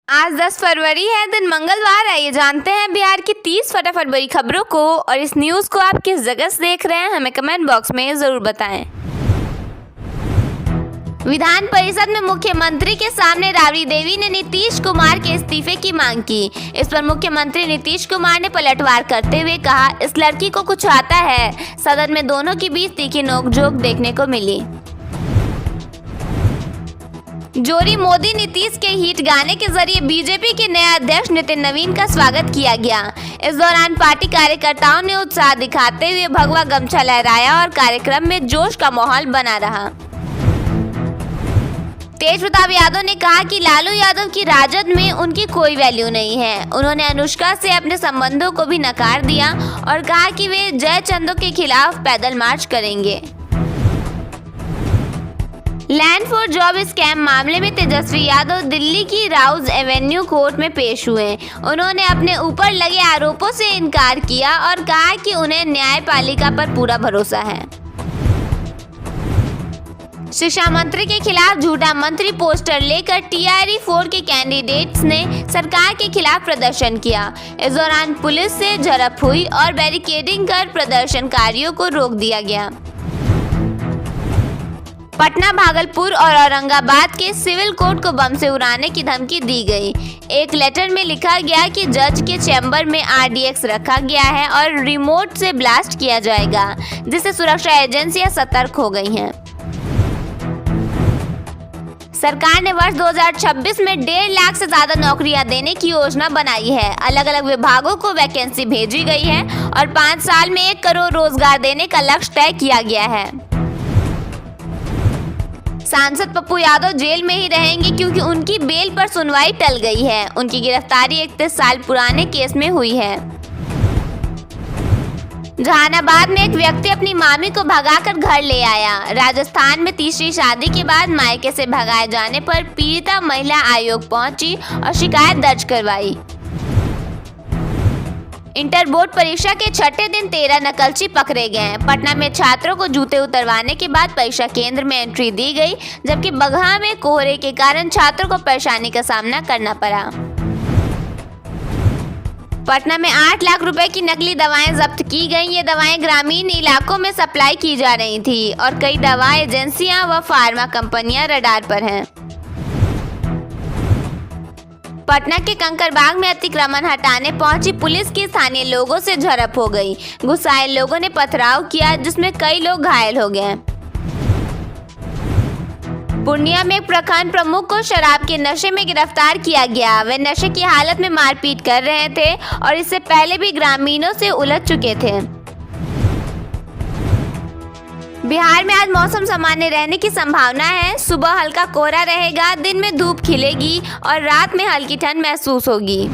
आज 10 फरवरी है, दिन मंगलवार है। ये जानते हैं बिहार की 30 फटाफट बड़ी खबरों को। और इस न्यूज़ को आप किस जगह से देख रहे हैं, हमें कमेंट बॉक्स में ज़रूर बताएं। विधान परिषद में मुख्यमंत्री के सामने राबड़ी देवी ने नीतीश कुमार के इस्तीफे की मांग की। इस पर मुख्यमंत्री नीतीश कुमार ने पलटवार करते हुए कहा, इस लड़की को कुछ आता है। सदन में दोनों के बीच तीखी नोकझोंक देखने को मिली। जोरी मोदी नीतीश के हिट गाने के जरिए बीजेपी के नए अध्यक्ष नितिन नवीन का स्वागत किया गया। इस दौरान पार्टी कार्यकर्ताओं ने उत्साह दिखाते हुए भगवा गमछा लहराया और कार्यक्रम में जोश का माहौल बना रहा। तेज प्रताप यादव ने कहा कि लालू यादव की राजद में उनकी कोई वैल्यू नहीं है। उन्होंने अनुष्का से अपने संबंधों को भी नकार दिया और कहा कि वे जयचंदों के खिलाफ पैदल मार्च करेंगे। लैंड फॉर जॉब स्कैम मामले में तेजस्वी यादव दिल्ली की राउज एवेन्यू कोर्ट में पेश हुए। उन्होंने अपने ऊपर लगे आरोपों से इनकार किया और कहा कि उन्हें न्यायपालिका पर पूरा भरोसा है। शिक्षा मंत्री के खिलाफ झूठा मंत्री पोस्टर लेकर TRE-4 के कैंडिडेट्स ने सरकार के खिलाफ प्रदर्शन किया। इस दौरान पुलिस से झड़प हुई और बैरिकेडिंग कर प्रदर्शनकारियों को रोक दिया गया। पटना, भागलपुर और औरंगाबाद के सिविल कोर्ट को बम से उड़ाने की धमकी दी गई। एक लेटर में लिखा गया कि जज के चैम्बर में RDX रखा गया है और रिमोट से ब्लास्ट किया जाएगा, जिससे सुरक्षा एजेंसियां सतर्क हो गई हैं। सरकार ने वर्ष 2026 में 1.5 लाख से ज्यादा नौकरियां देने की योजना बनाई है। अलग अलग विभागों को वैकेंसी भेजी गई है और 5 साल में 1 करोड़ रोजगार देने का लक्ष्य तय किया गया है। सांसद पप्पू यादव जेल में ही रहेंगे क्योंकि उनकी बेल पर सुनवाई टल गई है। उनकी गिरफ्तारी 31 साल पुराने केस में हुई है। जहानाबाद में एक व्यक्ति अपनी मामी को भगाकर घर ले आया। राजस्थान में तीसरी शादी के बाद मायके से भगाए जाने पर पीड़िता महिला आयोग पहुंची और शिकायत दर्ज करवाई। इंटर बोर्ड परीक्षा के छठे दिन 13 नकलची पकड़े गए। पटना में छात्रों को जूते उतरवाने के बाद परीक्षा केंद्र में एंट्री दी गई, जबकि बगहा में कोहरे के कारण छात्रों को परेशानी का सामना करना पड़ा। पटना में 8 लाख रुपए की नकली दवाएं जब्त की गई। ये दवाएं ग्रामीण इलाकों में सप्लाई की जा रही थी और कई दवा एजेंसियां व फार्मा कंपनियां रडार पर हैं। पटना के कंकड़बाग में अतिक्रमण हटाने पहुंची पुलिस की स्थानीय लोगों से झड़प हो गई। गुस्साए लोगों ने पथराव किया, जिसमें कई लोग घायल हो गए। पूर्णिया में एक प्रखंड प्रमुख को शराब के नशे में गिरफ्तार किया गया। वे नशे की हालत में मारपीट कर रहे थे और इससे पहले भी ग्रामीणों से उलझ चुके थे। बिहार में आज मौसम सामान्य रहने की संभावना है। सुबह हल्का कोहरा रहेगा, दिन में धूप खिलेगी और रात में हल्की ठंड महसूस होगी।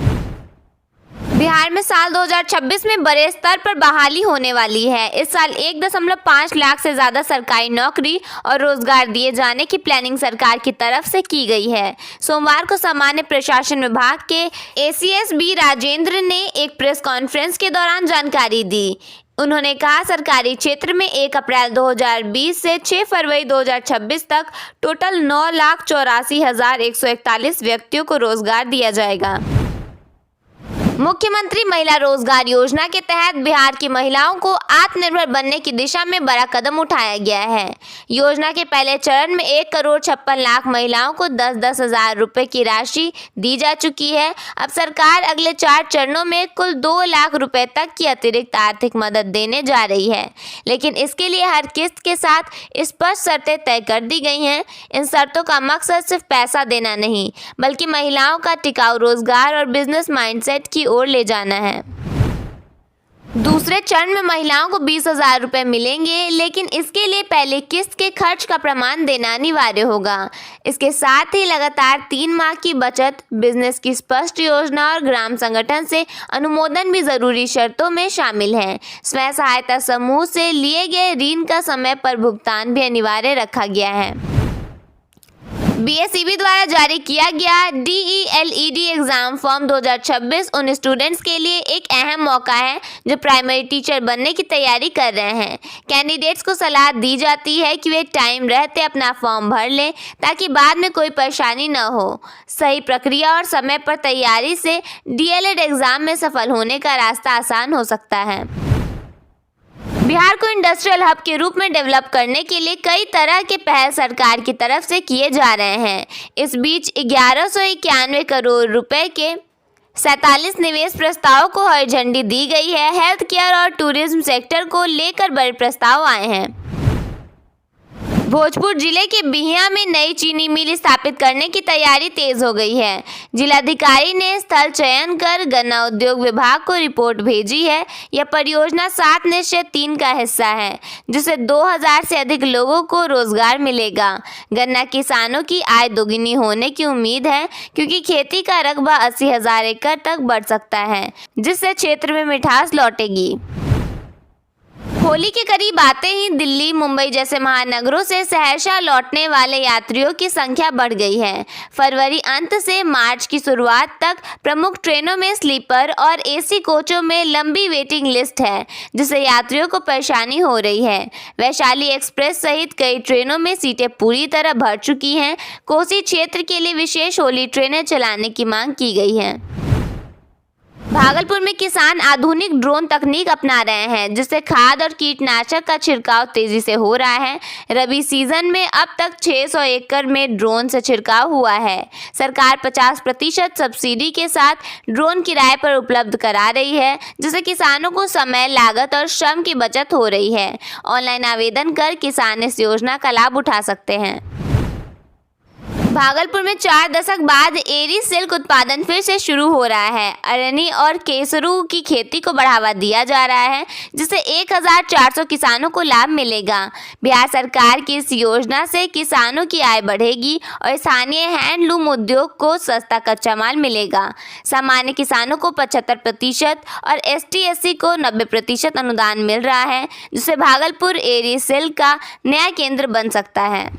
बिहार में साल 2026 में बड़े स्तर पर बहाली होने वाली है। इस साल 1.5 लाख से ज्यादा सरकारी नौकरी और रोजगार दिए जाने की प्लानिंग सरकार की तरफ से की गई है। सोमवार को सामान्य प्रशासन विभाग के ACS B राजेंद्र ने एक प्रेस कॉन्फ्रेंस के दौरान जानकारी दी। उन्होंने कहा, सरकारी क्षेत्र में 1 अप्रैल 2020 से 6 फरवरी 2026 तक टोटल 9,84,141 व्यक्तियों को रोजगार दिया जाएगा। मुख्यमंत्री महिला रोजगार योजना के तहत बिहार की महिलाओं को आत्मनिर्भर बनने की दिशा में बड़ा कदम उठाया गया है। योजना के पहले चरण में 1,56,00,000 महिलाओं को 10-10 हज़ार रुपए की राशि दी जा चुकी है। अब सरकार अगले 4 चरणों में कुल 2 लाख रुपए तक की अतिरिक्त आर्थिक मदद देने जा रही है, लेकिन इसके लिए हर किस्त के साथ स्पष्ट शर्तें तय कर दी गई हैं। इन शर्तों का मकसद सिर्फ पैसा देना नहीं, बल्कि महिलाओं का टिकाऊ रोजगार और बिजनेस माइंडसेट की ओर ले जाना है। दूसरे चरण में महिलाओं को 20,000 रुपए मिलेंगे, लेकिन इसके लिए पहले किस्त के खर्च का प्रमाण देना अनिवार्य होगा। इसके साथ ही लगातार 3 माह की बचत, बिजनेस की स्पष्ट योजना और ग्राम संगठन से अनुमोदन भी जरूरी शर्तों में शामिल है। स्वयं सहायता समूह से लिए गए ऋण का समय पर भुगतान भी अनिवार्य रखा गया है। बीएसईबी द्वारा जारी किया गया DELED एग्जाम फॉर्म 2026 उन स्टूडेंट्स के लिए एक अहम मौका है जो प्राइमरी टीचर बनने की तैयारी कर रहे हैं। कैंडिडेट्स को सलाह दी जाती है कि वे टाइम रहते अपना फॉर्म भर लें ताकि बाद में कोई परेशानी न हो। सही प्रक्रिया और समय पर तैयारी से DELED एग्जाम में सफल होने का रास्ता आसान हो सकता है। बिहार को इंडस्ट्रियल हब के रूप में डेवलप करने के लिए कई तरह के पहल सरकार की तरफ से किए जा रहे हैं। इस बीच 1191 करोड़ रुपए के 47 निवेश प्रस्तावों को हरी झंडी दी गई है। हेल्थ केयर और टूरिज्म सेक्टर को लेकर बड़े प्रस्ताव आए हैं। भोजपुर जिले के बिहियां में नई चीनी मिल स्थापित करने की तैयारी तेज हो गई है। जिलाधिकारी ने स्थल चयन कर गन्ना उद्योग विभाग को रिपोर्ट भेजी है। यह परियोजना 7/3 का हिस्सा है जिससे 2000 से अधिक लोगों को रोजगार मिलेगा। गन्ना किसानों की आय दोगुनी होने की उम्मीद है क्योंकि खेती का रकबा 80,000 एकड़ तक बढ़ सकता है जिससे क्षेत्र में मिठास लौटेगी। होली के करीब आते ही दिल्ली, मुंबई जैसे महानगरों से सहरसा लौटने वाले यात्रियों की संख्या बढ़ गई है। फरवरी अंत से मार्च की शुरुआत तक प्रमुख ट्रेनों में स्लीपर और एसी कोचों में लंबी वेटिंग लिस्ट है जिससे यात्रियों को परेशानी हो रही है। वैशाली एक्सप्रेस सहित कई ट्रेनों में सीटें पूरी तरह भर चुकी हैं। कोसी क्षेत्र के लिए विशेष होली ट्रेनें चलाने की मांग की गई है। भागलपुर में किसान आधुनिक ड्रोन तकनीक अपना रहे हैं जिससे खाद और कीटनाशक का छिड़काव तेजी से हो रहा है। रबी सीजन में अब तक 600 एकड़ में ड्रोन से छिड़काव हुआ है। सरकार 50% सब्सिडी के साथ ड्रोन किराए पर उपलब्ध करा रही है जिससे किसानों को समय, लागत और श्रम की बचत हो रही है। ऑनलाइन आवेदन कर किसान इस योजना का लाभ उठा सकते हैं। भागलपुर में 4 दशक बाद एरी सिल्क उत्पादन फिर से शुरू हो रहा है। अरनी और केसरू की खेती को बढ़ावा दिया जा रहा है जिससे 1400 किसानों को लाभ मिलेगा। बिहार सरकार की इस योजना से किसानों की आय बढ़ेगी और स्थानीय हैंडलूम उद्योग को सस्ता कच्चा माल मिलेगा। सामान्य किसानों को 75% और ST/SC को 90% अनुदान मिल रहा है जिससे भागलपुर एरी सिल्क का नया केंद्र बन सकता है।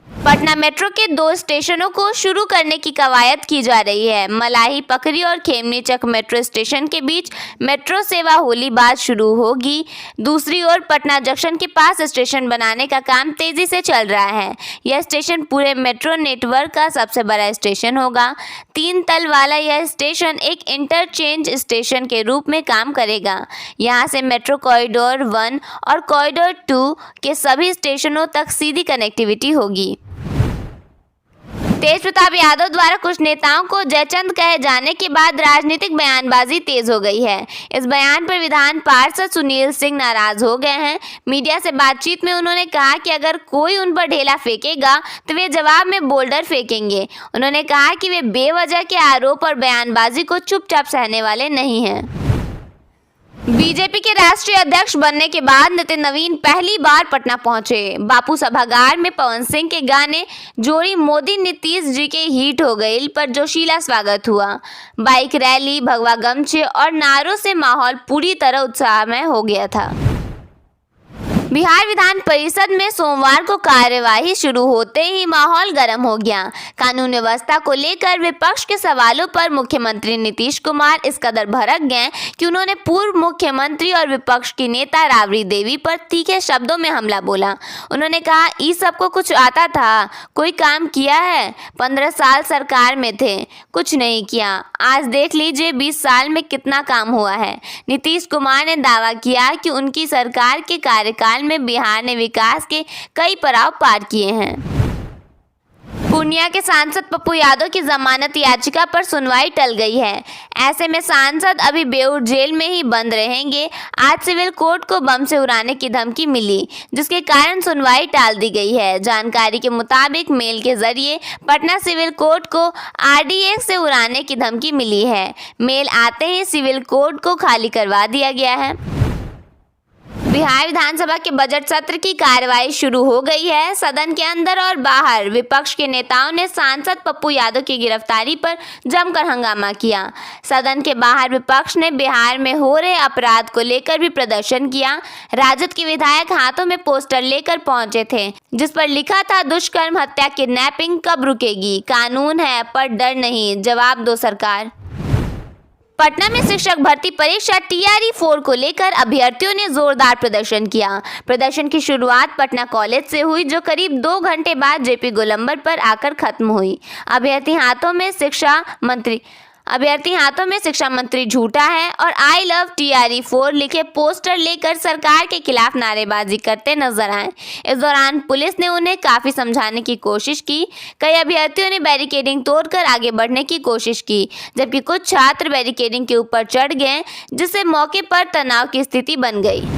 पटना मेट्रो के 2 स्टेशनों को शुरू करने की कवायद की जा रही है। मलाही पकरी और खेमनीचक मेट्रो स्टेशन के बीच मेट्रो सेवा होली बाद शुरू होगी। दूसरी ओर पटना जंक्शन के पास स्टेशन बनाने का काम तेजी से चल रहा है। यह स्टेशन पूरे मेट्रो नेटवर्क का सबसे बड़ा स्टेशन होगा। 3 तल वाला यह स्टेशन एक इंटरचेंज स्टेशन के रूप में काम करेगा। यहाँ से मेट्रो कॉरिडोर 1 और कॉरिडोर 2 के सभी स्टेशनों तक सीधी कनेक्टिविटी होगी। तेज प्रताप यादव द्वारा कुछ नेताओं को जयचंद कहे जाने के बाद राजनीतिक बयानबाजी तेज हो गई है। इस बयान पर विधान पार्षद सुनील सिंह नाराज हो गए हैं। मीडिया से बातचीत में उन्होंने कहा कि अगर कोई उन पर ढेला फेंकेगा तो वे जवाब में बोल्डर फेंकेंगे। उन्होंने कहा कि वे बेवजह के आरोप और बयानबाजी को चुपचाप सहने वाले नहीं हैं। बीजेपी के राष्ट्रीय अध्यक्ष बनने के बाद नितिन नवीन पहली बार पटना पहुंचे। बापू सभागार में पवन सिंह के गाने जोड़ी मोदी नीतीश जी के हिट हो गई पर जोशीला स्वागत हुआ। बाइक रैली, भगवा गमछे और नारों से माहौल पूरी तरह उत्साहमय हो गया था। बिहार विधान परिषद में सोमवार को कार्यवाही शुरू होते ही माहौल गर्म हो गया। कानून व्यवस्था को लेकर विपक्ष के सवालों पर मुख्यमंत्री नीतीश कुमार इस कदर भड़क गए कि उन्होंने पूर्व मुख्यमंत्री और विपक्ष की नेता राबड़ी देवी पर तीखे शब्दों में हमला बोला। उन्होंने कहा, इस सबको कुछ आता था, कोई काम किया है? 15 साल सरकार में थे, कुछ नहीं किया। आज देख लीजिए 20 साल में कितना काम हुआ है। नीतीश कुमार ने दावा किया कि उनकी सरकार के कार्यकाल में बिहार ने विकास के कई पड़ाव पार किए हैं। पूर्णिया के सांसद पप्पू यादव की जमानत याचिका पर सुनवाई टल गई है। ऐसे में सांसद अभी बेऊर जेल में ही बंद रहेंगे। आज सिविल कोर्ट को बम से उड़ाने की धमकी मिली जिसके कारण सुनवाई टाल दी गई है। जानकारी के मुताबिक मेल के जरिए पटना सिविल कोर्ट को RDX से उड़ाने की धमकी मिली है। मेल आते ही सिविल कोर्ट को खाली करवा दिया गया है। बिहार विधानसभा के बजट सत्र की कार्यवाही शुरू हो गई है। सदन के अंदर और बाहर विपक्ष के नेताओं ने सांसद पप्पू यादव की गिरफ्तारी पर जमकर हंगामा किया। सदन के बाहर विपक्ष ने बिहार में हो रहे अपराध को लेकर भी प्रदर्शन किया। राजद के विधायक हाथों में पोस्टर लेकर पहुंचे थे, जिस पर लिखा था, दुष्कर्म, हत्या, किडनैपिंग कब रुकेगी? कानून है पर डर नहीं, जवाब दो सरकार। पटना में शिक्षक भर्ती परीक्षा TRE 4 को लेकर अभ्यर्थियों ने जोरदार प्रदर्शन किया। प्रदर्शन की शुरुआत पटना कॉलेज से हुई, जो करीब 2 घंटे बाद JP गोलंबर पर आकर खत्म हुई। अभ्यर्थी हाथों में शिक्षा मंत्री झूठा है और आई लव TRE 4 लिखे पोस्टर लेकर सरकार के खिलाफ नारेबाजी करते नजर आए। इस दौरान पुलिस ने उन्हें काफी समझाने की कोशिश की। कई अभ्यर्थियों ने बैरिकेडिंग तोड़कर आगे बढ़ने की कोशिश की, जबकि कुछ छात्र बैरिकेडिंग के ऊपर चढ़ गए, जिससे मौके पर तनाव की स्थिति बन गई।